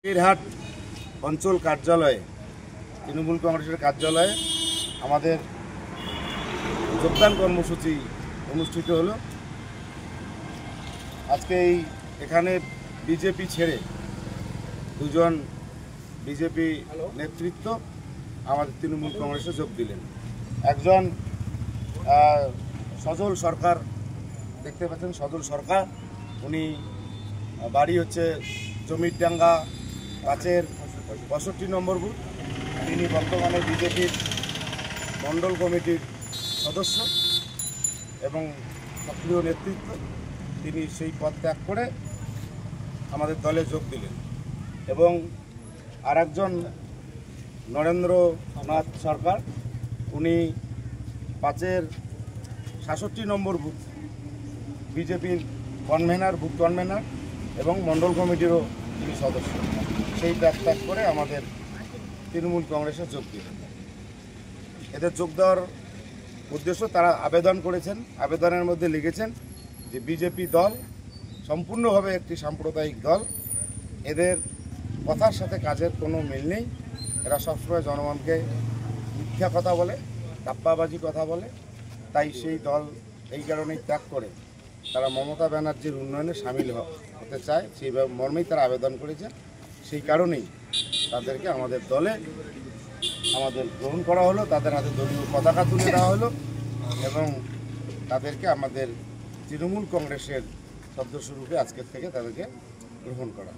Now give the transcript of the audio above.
বীরহাট অঞ্চল কার্যালয়ে তৃণমূল কংগ্রেসের কার্যালয়ে আমাদের যোগদান কর্মসূচি অনুষ্ঠিত হলো। আজকে এখানে বিজেপি ছেড়ে দুজন বিজেপি নেতৃত্ব আমাদের তৃণমূল কংগ্রেসে যোগ দিলেন। একজন সজল সরকার, দেখতে পাচ্ছেন সজল সরকার, উনি বাড়ি হচ্ছে জমিরডাঙ্গা 5-এর 65 নম্বর বুথ। তিনি বর্তমানে বিজেপির মণ্ডল কমিটির সদস্য এবং সক্রিয় নেতৃত্ব। তিনি সেই পদ ত্যাগ করে আমাদের দলে যোগ দিলেন। এবং আরেকজন নরেন্দ্রনাথ সরকার, উনি 5-এর 66 নম্বর বুথ বিজেপির বুথ কনভেনার এবং মণ্ডল কমিটিরও তিনি সদস্য। সেই ত্যাগ করে আমাদের তৃণমূল কংগ্রেসে যোগ দিলেন। এদের যোগ দেওয়ার উদ্দেশ্য, তারা আবেদন করেছেন, আবেদনের মধ্যে লিখেছেন যে বিজেপি দল সম্পূর্ণভাবে একটি সাম্প্রদায়িক দল, এদের কথার সাথে কাজের কোনো মিল নেই। এরা সবসময় জনগণকে মিথ্যা কথা বলে, ডাব্বাবাজি কথা বলে। তাই সেই দল এই কারণেই ত্যাগ করে তারা মমতা ব্যানার্জির উন্নয়নে সামিল হতে চায়, সেই মর্মেই তারা আবেদন করেছে। সেই কারণেই তাদেরকে আমাদের দলে গ্রহণ করা হলো, তাদের হাতে দলীয় পতাকা তুলে দেওয়া হলো এবং তাদেরকে আমাদের তৃণমূল কংগ্রেসের সদস্যরূপে আজকের থেকে তাদেরকে গ্রহণ করা।